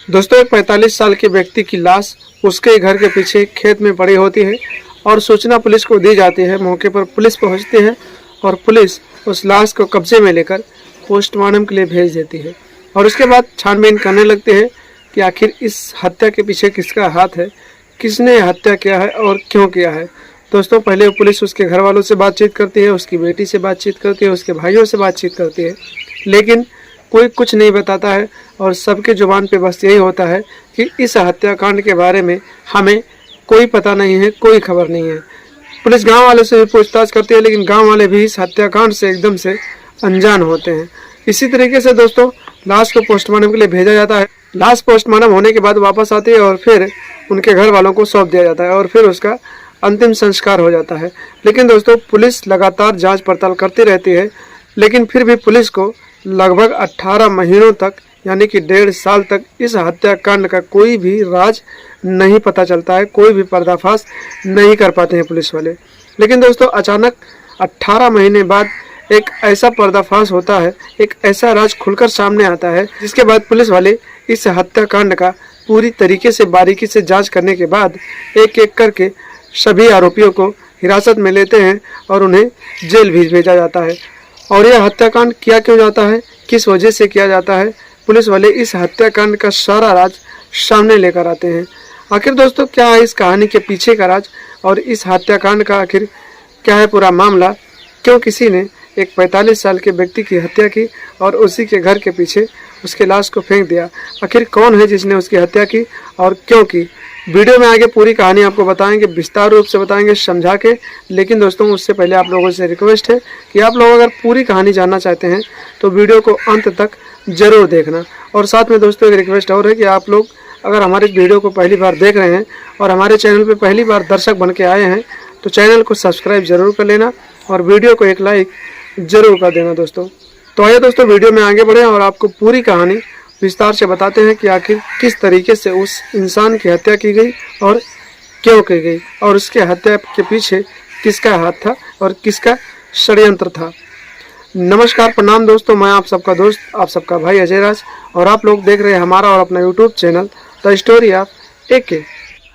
दोस्तों, एक 45 साल के व्यक्ति की लाश उसके घर के पीछे खेत में पड़ी होती है और सूचना पुलिस को दी जाती है। मौके पर पुलिस पहुंचती है और पुलिस उस लाश को कब्जे में लेकर पोस्टमार्टम के लिए भेज देती है और उसके बाद छानबीन करने लगती है कि आखिर इस हत्या के पीछे किसका हाथ है, किसने हत्या किया है और क्यों किया है। दोस्तों, पहले पुलिस उसके घर वालों से बातचीत करती है, उसकी बेटी से बातचीत करती है, उसके भाइयों से बातचीत करती है, लेकिन कोई कुछ नहीं बताता है और सबके जुबान पे बस यही होता है कि इस हत्याकांड के बारे में हमें कोई पता नहीं है, कोई खबर नहीं है। पुलिस गांव वाले से भी पूछताछ करती है, लेकिन गांव वाले भी इस हत्याकांड से एकदम से अनजान होते हैं। इसी तरीके से दोस्तों, लाश को पोस्टमार्टम के लिए भेजा जाता है। लाश पोस्टमार्टम होने के बाद वापस आती है और फिर उनके घर वालों को सौंप दिया जाता है और फिर उसका अंतिम संस्कार हो जाता है। लेकिन दोस्तों, पुलिस लगातार जांच पड़ताल करती रहती है, लेकिन फिर भी पुलिस को लगभग 18 महीनों तक यानी कि 1.5 साल तक इस हत्याकांड का कोई भी राज नहीं पता चलता है, कोई भी पर्दाफाश नहीं कर पाते हैं पुलिस वाले। लेकिन दोस्तों, अचानक 18 महीने बाद एक ऐसा पर्दाफाश होता है, एक ऐसा राज खुलकर सामने आता है, जिसके बाद पुलिस वाले इस हत्याकांड का पूरी तरीके से बारीकी से जांच करने के बाद एक एक करके सभी आरोपियों को हिरासत में लेते हैं और उन्हें जेल भी भेजा जाता है। और यह हत्याकांड किया क्यों जाता है, किस वजह से किया जाता है, पुलिस वाले इस हत्याकांड का सारा राज सामने लेकर आते हैं। आखिर दोस्तों, क्या है इस कहानी के पीछे का राज और इस हत्याकांड का आखिर क्या है पूरा मामला, क्यों किसी ने एक 45 साल के व्यक्ति की हत्या की और उसी के घर के पीछे उसके लाश को फेंक दिया। आखिर कौन है जिसने उसकी हत्या की और क्यों की। वीडियो में आगे पूरी कहानी आपको बताएंगे, विस्तार रूप से बताएंगे समझा के। लेकिन दोस्तों, उससे पहले आप लोगों से रिक्वेस्ट है कि आप लोग अगर पूरी कहानी जानना चाहते हैं तो वीडियो को अंत तक जरूर देखना। और साथ में दोस्तों, एक रिक्वेस्ट और है कि आप लोग अगर हमारे वीडियो को पहली बार देख रहे हैं और हमारे चैनल पर पहली बार दर्शक बन के आए हैं तो चैनल को सब्सक्राइब जरूर कर लेना और वीडियो को एक लाइक जरूर कर देना दोस्तों। तो आइए दोस्तों, वीडियो में आगे बढ़े और आपको पूरी कहानी विस्तार से बताते हैं कि आखिर किस तरीके से उस इंसान की हत्या की गई और क्यों की गई और उसके हत्या के पीछे किसका हाथ था और किसका षड्यंत्र था। नमस्कार, प्रणाम दोस्तों, मैं आप सबका दोस्त, आप सबका भाई अजय राज और आप लोग देख रहे हैं हमारा और अपना YouTube channel the story of AK।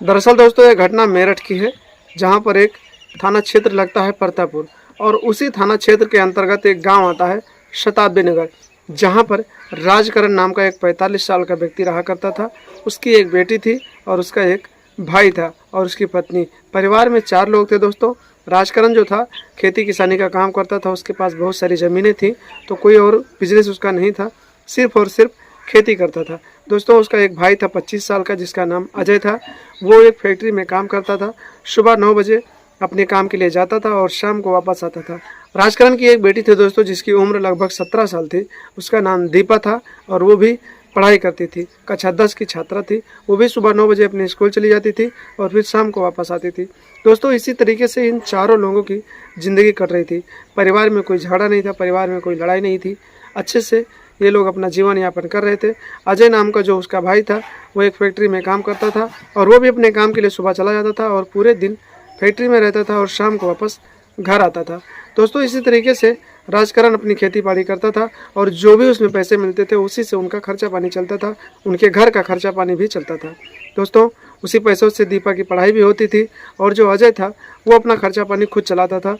दरअसल दोस्तों, यह घटना मेरठ की है, जहाँ पर एक थाना क्षेत्र लगता है परतापुर और उसी थाना क्षेत्र के अंतर्गत एक गाँव आता है शताब्दी नगर, जहाँ पर राजकरण नाम का एक 45 साल का व्यक्ति रहा करता था। उसकी एक बेटी थी और उसका एक भाई था और उसकी पत्नी। परिवार में 4 लोग थे दोस्तों। राजकरण जो था खेती किसानी का काम करता था, उसके पास बहुत सारी ज़मीनें थी, तो कोई और बिजनेस उसका नहीं था, सिर्फ और सिर्फ खेती करता था। दोस्तों, उसका एक भाई था 25 साल का, जिसका नाम अजय था। वो एक फैक्ट्री में काम करता था। सुबह 9 बजे अपने काम के लिए जाता था और शाम को वापस आता था। राजकरण की एक बेटी थी दोस्तों, जिसकी उम्र लगभग 17 साल थी। उसका नाम दीपा था और वो भी पढ़ाई करती थी, कक्षा 10 की छात्रा थी। वो भी सुबह 9 बजे अपने स्कूल चली जाती थी और फिर शाम को वापस आती थी। दोस्तों, इसी तरीके से इन चारों लोगों की ज़िंदगी कट रही थी। परिवार में कोई झगड़ा नहीं था, परिवार में कोई लड़ाई नहीं थी, अच्छे से ये लोग अपना जीवन यापन कर रहे थे। अजय नाम का जो उसका भाई था, वो एक फैक्ट्री में काम करता था और वो भी अपने काम के लिए सुबह चला जाता था और पूरे दिन फैक्ट्री में रहता था और शाम को वापस घर आता था। दोस्तों, इसी तरीके से राजकरण अपनी खेती बाड़ी करता था और जो भी उसमें पैसे मिलते थे उसी से उनका खर्चा पानी चलता था, उनके घर का खर्चा पानी भी चलता था। दोस्तों, उसी पैसों से दीपा की पढ़ाई भी होती थी और जो अजय था वो अपना खर्चा पानी खुद चलाता था।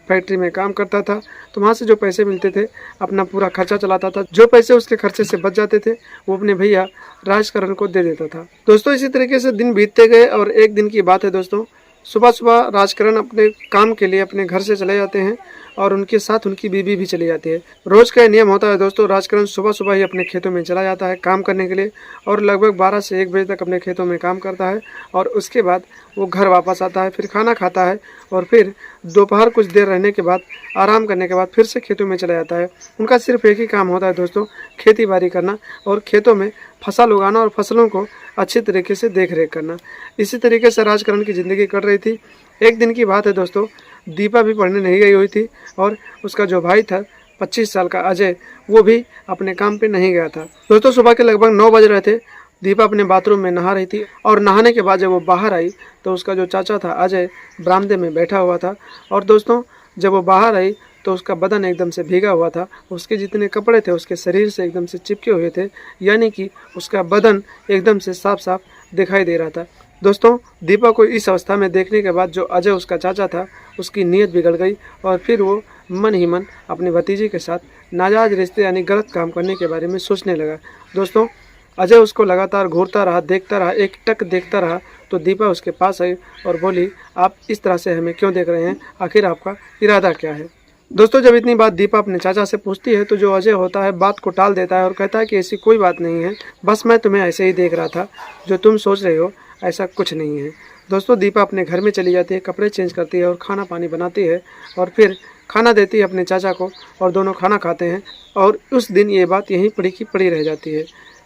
फैक्ट्री में काम करता था तो वहाँ से जो पैसे मिलते थे अपना पूरा खर्चा चलाता था। जो पैसे उसके खर्चे से बच जाते थे वो अपने भैया राजकरण को दे देता था। दोस्तों, इसी तरीके से दिन बीतते गए और एक दिन की बात है दोस्तों, सुबह सुबह राजकरण अपने काम के लिए अपने घर से चले जाते हैं और उनके साथ उनकी बीवी भी चली जाती है। रोज़ का नियम होता है दोस्तों, राजकरण सुबह सुबह ही अपने खेतों में चला जाता है काम करने के लिए और लगभग 12 से 1 बजे तक अपने खेतों में काम करता है और उसके बाद वो घर वापस आता है, फिर खाना खाता है और फिर दोपहर कुछ देर रहने के बाद आराम करने के बाद फिर से खेतों में चला जाता है। उनका सिर्फ एक ही काम होता है दोस्तों, खेती बाड़ी करना और खेतों में फसल उगाना और फसलों को अच्छी तरीके से देख रेख करना। इसी तरीके से राजकरण की ज़िंदगी कट रही थी। एक दिन की बात है दोस्तों, दीपा भी पढ़ने नहीं गई हुई थी और उसका जो भाई था 25 साल का अजय, वो भी अपने काम पे नहीं गया था। दोस्तों, सुबह के लगभग 9 बज रहे थे। दीपा अपने बाथरूम में नहा रही थी और नहाने के बाद जब वो बाहर आई तो उसका जो चाचा था अजय बरामदे में बैठा हुआ था और दोस्तों, जब वो बाहर आई तो उसका बदन एकदम से भीगा हुआ था, उसके जितने कपड़े थे उसके शरीर से एकदम से चिपके हुए थे, यानी कि उसका बदन एकदम से साफ साफ दिखाई दे रहा था। दोस्तों, दीपा को इस अवस्था में देखने के बाद जो अजय उसका चाचा था उसकी नीयत बिगड़ गई और फिर वो मन ही मन अपने भतीजे के साथ नाजायज रिश्ते यानी गलत काम करने के बारे में सोचने लगा। दोस्तों, अजय उसको लगातार घूरता रहा, देखता रहा, एक टक देखता रहा। तो दीपा उसके पास आई और बोली, आप इस तरह से हमें क्यों देख रहे हैं, आखिर आपका इरादा क्या है। दोस्तों, जब इतनी बात दीपा अपने चाचा से पूछती है तो जो अजय होता है बात को टाल देता है और कहता है कि ऐसी कोई बात नहीं है, बस मैं तुम्हें ऐसे ही देख रहा था, जो तुम सोच रहे हो ऐसा कुछ नहीं है। दोस्तों, दीपा अपने घर में चली जाती है, कपड़े चेंज करती है और खाना पानी बनाती है और फिर खाना देती है अपने चाचा को और दोनों खाना खाते हैं और उस दिन ये बात यहीं पड़ी की पड़ी रह जाती है।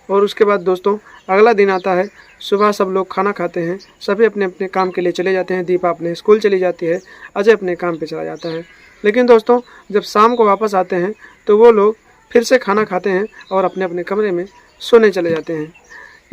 और उसके बाद दोस्तों, अगला दिन आता है। सुबह सब लोग खाना खाते हैं, सभी अपने अपने काम के लिए चले जाते हैं। दीपा अपने स्कूल चली जाती है, अजय अपने काम पे चला जाता है। लेकिन दोस्तों, जब शाम को वापस आते हैं तो वो लोग फिर से खाना खाते हैं और अपने अपने कमरे में सोने चले जाते हैं।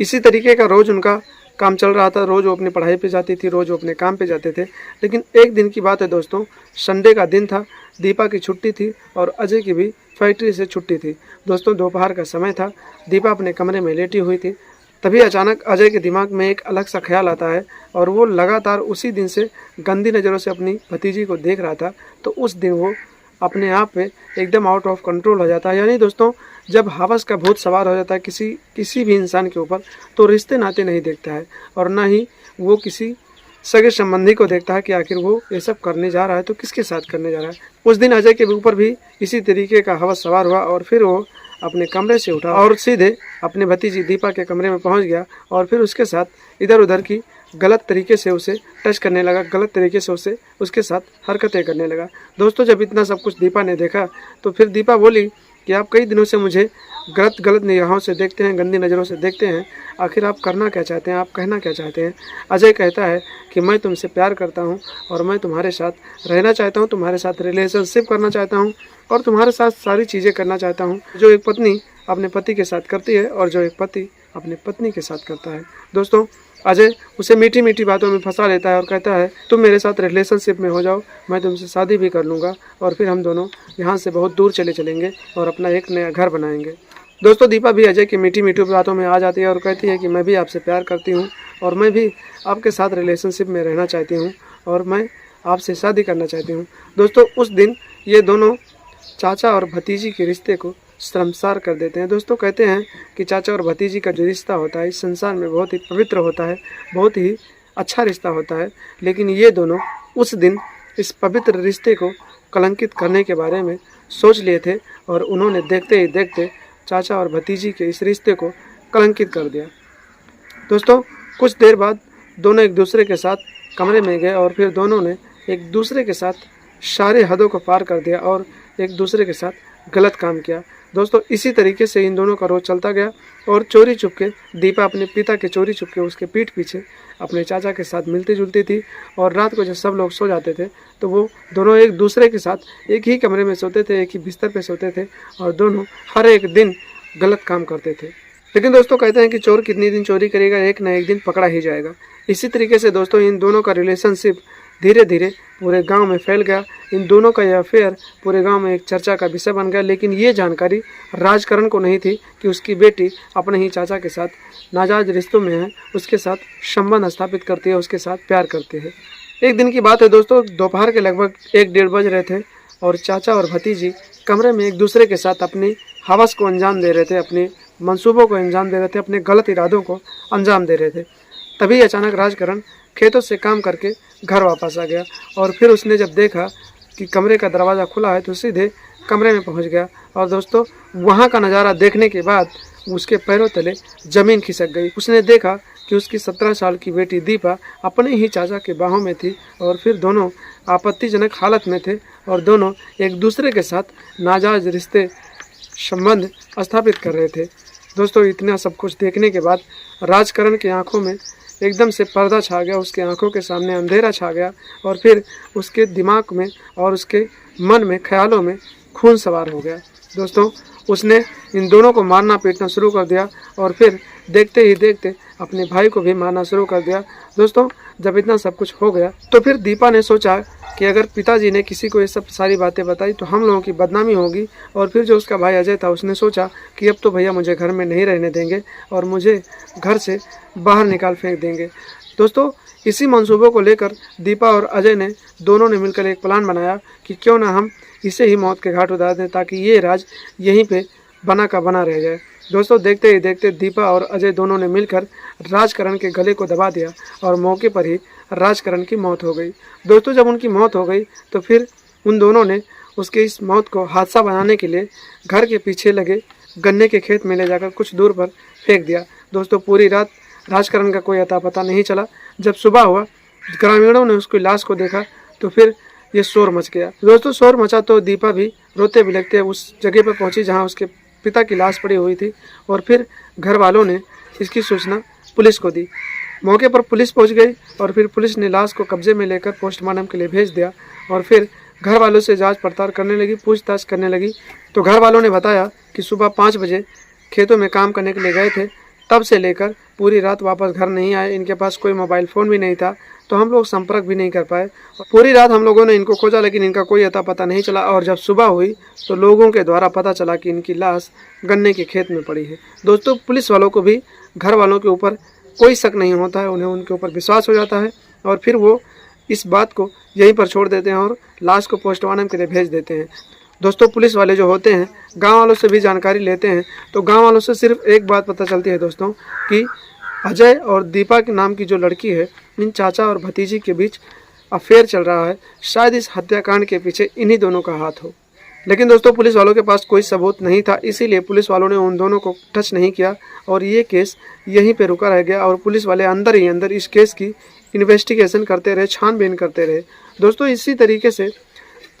इसी तरीके का रोज़ उनका काम चल रहा था। रोज़ वो अपनी पढ़ाई पे जाती थी, रोज़ वो अपने काम पे जाते थे। लेकिन एक दिन की बात है दोस्तों, संडे का दिन था, दीपा की छुट्टी थी और अजय की भी फैक्ट्री से छुट्टी थी। दोस्तों, दोपहर का समय था, दीपा अपने कमरे में लेटी हुई थी। तभी अचानक अजय के दिमाग में एक अलग सा ख्याल आता है और वो लगातार उसी दिन से गंदी नज़रों से अपनी भतीजी को देख रहा था। तो उस दिन वो अपने आप पे एकदम आउट ऑफ कंट्रोल हो जाता है। यानी दोस्तों, जब हवस का भूत सवार हो जाता है किसी भी इंसान के ऊपर, तो रिश्ते नाते नहीं देखता है और ना ही वो किसी सगे संबंधी को देखता है कि आखिर वो ये सब करने जा रहा है तो किसके साथ करने जा रहा है। उस दिन अजय के ऊपर भी इसी तरीके का हवस सवार हुआ और फिर वो अपने कमरे से उठा और सीधे अपने भतीजी दीपा के कमरे में पहुंच गया और फिर उसके साथ इधर उधर की गलत तरीके से उसे टच करने लगा, गलत तरीके से उसके साथ हरकतें करने लगा। दोस्तों, जब इतना सब कुछ दीपा ने देखा तो फिर दीपा बोली कि आप कई दिनों से मुझे गलत निगाहों से देखते हैं, गंदी नज़रों से देखते हैं, आखिर आप करना क्या चाहते हैं, आप कहना क्या चाहते हैं। अजय कहता है कि मैं तुमसे प्यार करता हूं और मैं तुम्हारे साथ रहना चाहता हूं, तुम्हारे साथ रिलेशनशिप करना चाहता हूं और तुम्हारे साथ सारी चीज़ें करना चाहता हूं जो एक पत्नी अपने पति के साथ करती है और जो एक पति अपने पत्नी के साथ करता है। दोस्तों, अजय उसे मीठी मीठी बातों में फंसा लेता है और कहता है, तुम मेरे साथ रिलेशनशिप में हो जाओ, मैं तुमसे शादी भी कर लूँगा और फिर हम दोनों यहाँ से बहुत दूर चले चलेंगे और अपना एक नया घर बनाएंगे। दोस्तों, दीपा भी अजय की मीठी मीठी बातों में आ जाती है और कहती है कि मैं भी आपसे प्यार करती हूँ और मैं भी आपके साथ रिलेशनशिप में रहना चाहती हूँ और मैं आपसे शादी करना चाहती हूँ। दोस्तों, उस दिन ये दोनों चाचा और भतीजी के रिश्ते को शर्मसार कर देते हैं। दोस्तों, कहते हैं कि चाचा और भतीजी का जो रिश्ता होता है इस संसार में बहुत ही पवित्र होता है, बहुत ही अच्छा रिश्ता होता है। लेकिन ये दोनों उस दिन इस पवित्र रिश्ते को कलंकित करने के बारे में सोच लिए थे और उन्होंने देखते ही देखते चाचा और भतीजी के इस रिश्ते को कलंकित कर दिया। दोस्तों, कुछ देर बाद दोनों एक दूसरे के साथ कमरे में गए और फिर दोनों ने एक दूसरे के साथ सारे हदों को पार कर दिया और एक दूसरे के साथ गलत काम किया। दोस्तों, इसी तरीके से इन दोनों का रोज चलता गया और चोरी चुपके दीपा अपने पिता के चोरी चुपके उसके पीठ पीछे अपने चाचा के साथ मिलती जुलती थी और रात को जब सब लोग सो जाते थे तो वो दोनों एक दूसरे के साथ एक ही कमरे में सोते थे, एक ही बिस्तर पे सोते थे और दोनों हर एक दिन गलत काम करते थे। लेकिन दोस्तों, कहते हैं कि चोर कितनी दिन चोरी करेगा, एक न एक दिन पकड़ा ही जाएगा। इसी तरीके से दोस्तों, इन दोनों का रिलेशनशिप धीरे धीरे पूरे गांव में फैल गया। इन दोनों का यह अफेयर पूरे गांव में एक चर्चा का विषय बन गया। लेकिन ये जानकारी राजकरण को नहीं थी कि उसकी बेटी अपने ही चाचा के साथ नाजायज रिश्तों में है, उसके साथ संबंध स्थापित करती है, उसके साथ प्यार करती है। एक दिन की बात है दोस्तों, दोपहर के लगभग 1-1:30 बज रहे थे और चाचा और भतीजी कमरे में एक दूसरे के साथ अपनी हवस को अंजाम दे रहे थे, अपने मंसूबों को अंजाम दे रहे थे, अपने गलत इरादों को अंजाम दे रहे थे। तभी अचानक राजकरण खेतों से काम करके घर वापस आ गया और फिर उसने जब देखा कि कमरे का दरवाज़ा खुला है तो सीधे कमरे में पहुंच गया। और दोस्तों, वहां का नज़ारा देखने के बाद उसके पैरों तले ज़मीन खिसक गई। उसने देखा कि उसकी 17 साल की बेटी दीपा अपने ही चाचा के बाहों में थी और फिर दोनों आपत्तिजनक हालत में थे और दोनों एक दूसरे के साथ नाजायज रिश्ते संबंध स्थापित कर रहे थे। दोस्तों, इतना सब कुछ देखने के बाद राजकरण की आंखों में एकदम से पर्दा छा गया, उसके आंखों के सामने अंधेरा छा गया और फिर उसके दिमाग में और उसके मन में ख्यालों में खून सवार हो गया। दोस्तों, उसने इन दोनों को मारना पीटना शुरू कर दिया और फिर देखते ही देखते अपने भाई को भी मारना शुरू कर दिया। दोस्तों, जब इतना सब कुछ हो गया तो फिर दीपा ने सोचा कि अगर पिताजी ने किसी को ये सब सारी बातें बताई तो हम लोगों की बदनामी होगी। और फिर जो उसका भाई अजय था उसने सोचा कि अब तो भैया मुझे घर में नहीं रहने देंगे और मुझे घर से बाहर निकाल फेंक देंगे। दोस्तों, इसी मंसूबों को लेकर दीपा और अजय ने दोनों ने मिलकर एक प्लान बनाया कि क्यों ना हम इसे ही मौत के घाट उतार दें ताकि ये राज यहीं पे बना का बना रह जाए। दोस्तों, देखते ही देखते दीपा और अजय दोनों ने मिलकर राजकरण के गले को दबा दिया और मौके पर ही राजकरण की मौत हो गई। दोस्तों, जब उनकी मौत हो गई तो फिर उन दोनों ने उसके इस मौत को हादसा बनाने के लिए घर के पीछे लगे गन्ने के खेत में ले जाकर कुछ दूर पर फेंक दिया। दोस्तों, पूरी रात राजकरण का कोई अता पता नहीं चला। जब सुबह हुआ, ग्रामीणों ने उसकी लाश को देखा तो फिर ये शोर मच गया। दोस्तों, शोर मचा तो दीपा भी रोते बिलखते उस जगह पर पहुंची जहां उसके पिता की लाश पड़ी हुई थी और फिर घर वालों ने इसकी सूचना पुलिस को दी। मौके पर पुलिस पहुंच गई और फिर पुलिस ने लाश को कब्जे में लेकर पोस्टमार्टम के लिए भेज दिया और फिर घर वालों से जांच पड़ताल करने लगी, पूछताछ करने लगी। तो घर वालों ने बताया कि सुबह 5 बजे खेतों में काम करने के लिए गए थे, तब से लेकर पूरी रात वापस घर नहीं आए। इनके पास कोई मोबाइल फ़ोन भी नहीं था तो हम लोग संपर्क भी नहीं कर पाए। पूरी रात हम लोगों ने इनको खोजा लेकिन इनका कोई अता पता नहीं चला और जब सुबह हुई तो लोगों के द्वारा पता चला कि इनकी लाश गन्ने के खेत में पड़ी है। दोस्तों, पुलिस वालों को भी घर वालों के ऊपर कोई शक नहीं होता है, उन्हें उनके ऊपर विश्वास हो जाता है और फिर वो इस बात को यहीं पर छोड़ देते हैं और लाश को पोस्टमार्टम के लिए भेज देते हैं। दोस्तों, पुलिस वाले जो होते हैं गांव वालों से भी जानकारी लेते हैं तो गांव वालों से सिर्फ एक बात पता चलती है दोस्तों कि अजय और दीपा के नाम की जो लड़की है, इन चाचा और भतीजी के बीच अफेयर चल रहा है। शायद इस हत्याकांड के पीछे इन्हीं दोनों का हाथ हो। लेकिन दोस्तों, पुलिस वालों के पास कोई सबूत नहीं था, इसीलिए पुलिस वालों ने उन दोनों को टच नहीं किया और ये केस यहीं पे रुका रह गया और पुलिस वाले अंदर ही अंदर इस केस की इन्वेस्टिगेशन करते रहे, छानबीन करते रहे। दोस्तों, इसी तरीके से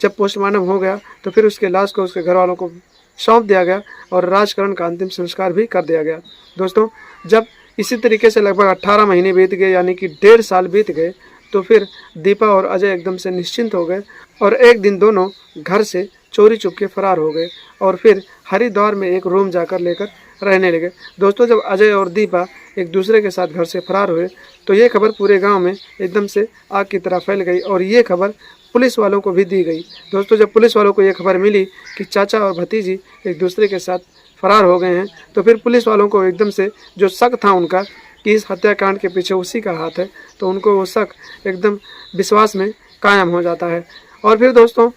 जब पोस्टमार्टम हो गया तो फिर उसके लाश को उसके घर वालों को सौंप दिया गया और राजकरण का अंतिम संस्कार भी कर दिया गया। दोस्तों, जब इसी तरीके से लगभग 18 महीने बीत गए, यानी कि 1.5 साल बीत गए, तो फिर दीपा और अजय एकदम से निश्चिंत हो गए और एक दिन दोनों घर से चोरी चुपके फरार हो गए और फिर हरिद्वार में एक रूम जाकर लेकर रहने लगे। दोस्तों, जब अजय और दीपा एक दूसरे के साथ घर से फरार हुए तो ये खबर पूरे गांव में एकदम से आग की तरह फैल गई और ये खबर पुलिस वालों को भी दी गई। दोस्तों, जब पुलिस वालों को ये खबर मिली कि चाचा और भतीजी एक दूसरे के साथ फरार हो गए हैं तो फिर पुलिस वालों को एकदम से जो शक था उनका कि इस हत्याकांड के पीछे उसी का हाथ है, तो उनको वो शक एकदम विश्वास में कायम हो जाता है। और फिर दोस्तों,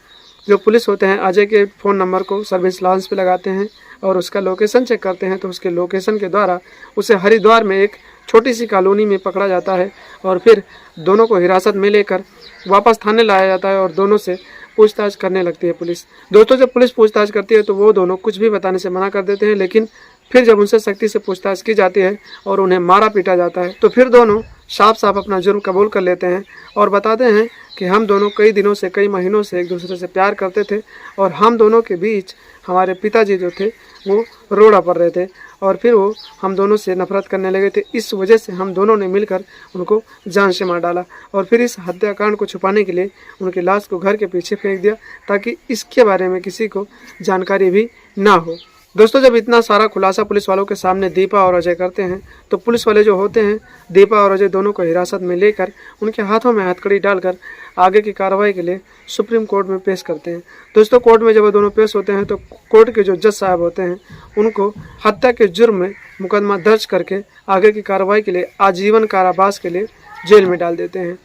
जो पुलिस होते हैं अजय के फ़ोन नंबर को सर्विलांस पे लगाते हैं और उसका लोकेशन चेक करते हैं तो उसके लोकेशन के द्वारा उसे हरिद्वार में एक छोटी सी कॉलोनी में पकड़ा जाता है और फिर दोनों को हिरासत में लेकर वापस थाने लाया जाता है और दोनों से पूछताछ करने लगती है पुलिस। दोस्तों, जब पुलिस पूछताछ करती है तो वो दोनों कुछ भी बताने से मना कर देते हैं, लेकिन फिर जब उनसे सख्ती से पूछताछ की जाती है और उन्हें मारा पीटा जाता है तो फिर दोनों साफ साफ अपना जुर्म कबूल कर लेते हैं और बताते हैं कि हम दोनों कई दिनों से, कई महीनों से एक दूसरे से प्यार करते थे और हम दोनों के बीच हमारे पिताजी जो थे वो रोड़ा पड़ रहे थे और फिर वो हम दोनों से नफरत करने लगे थे। इस वजह से हम दोनों ने मिलकर उनको जान से मार डाला और फिर इस हत्याकांड को छुपाने के लिए उनकी लाश को घर के पीछे फेंक दिया ताकि इसके बारे में किसी को जानकारी भी ना हो। दोस्तों, जब इतना सारा खुलासा पुलिस वालों के सामने दीपा और अजय करते हैं तो पुलिस वाले जो होते हैं दीपा और अजय दोनों को हिरासत में लेकर उनके हाथों में हथकड़ी डालकर आगे की कार्रवाई के लिए सुप्रीम कोर्ट में पेश करते हैं। दोस्तों, कोर्ट में जब वो दोनों पेश होते हैं तो कोर्ट के जो जज साहब होते हैं उनको हत्या के जुर्म में मुकदमा दर्ज करके आगे की कार्रवाई के लिए आजीवन कारावास के लिए जेल में डाल देते हैं।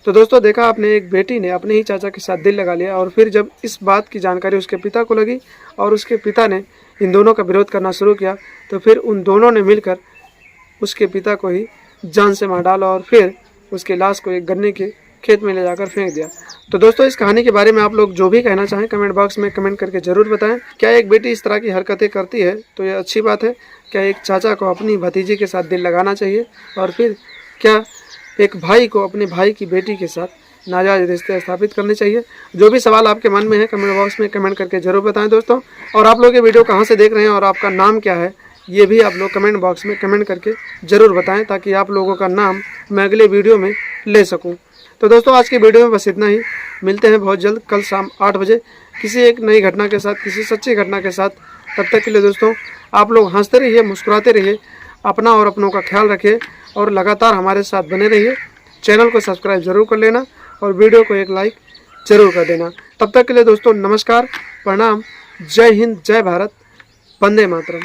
तो दोस्तों, देखा आपने, एक बेटी ने अपने ही चाचा के साथ दिल लगा लिया और फिर जब इस बात की जानकारी उसके पिता को लगी और उसके पिता ने इन दोनों का विरोध करना शुरू किया तो फिर उन दोनों ने मिलकर उसके पिता को ही जान से मार डाला और फिर उसके लाश को एक गन्ने के खेत में ले जाकर फेंक दिया। तो दोस्तों, इस कहानी के बारे में आप लोग जो भी कहना चाहें कमेंट बॉक्स में कमेंट करके ज़रूर बताएं। क्या एक बेटी इस तरह की हरकतें करती है तो ये अच्छी बात है? क्या एक चाचा को अपनी भतीजी के साथ दिल लगाना चाहिए? और फिर क्या एक भाई को अपने भाई की बेटी के साथ नाजायज़ रिश्ते स्थापित करने चाहिए? जो भी सवाल आपके मन में है कमेंट बॉक्स में कमेंट करके ज़रूर बताएं दोस्तों। और आप लोग ये वीडियो कहाँ से देख रहे हैं और आपका नाम क्या है ये भी आप लोग कमेंट बॉक्स में कमेंट करके ज़रूर बताएं ताकि आप लोगों का नाम मैं अगले वीडियो में ले सकूं। तो दोस्तों, आज की वीडियो में बस इतना ही। मिलते हैं बहुत जल्द कल शाम 8 बजे किसी एक नई घटना के साथ, किसी सच्ची घटना के साथ। तब तक के लिए दोस्तों आप लोग हंसते रहिए, मुस्कुराते रहिए, अपना और अपनों का ख्याल रखिए और लगातार हमारे साथ बने रहिए। चैनल को सब्सक्राइब जरूर कर लेना और वीडियो को एक लाइक जरूर कर देना। तब तक के लिए दोस्तों नमस्कार, प्रणाम, जय हिंद, जय भारत, वंदे मातरम।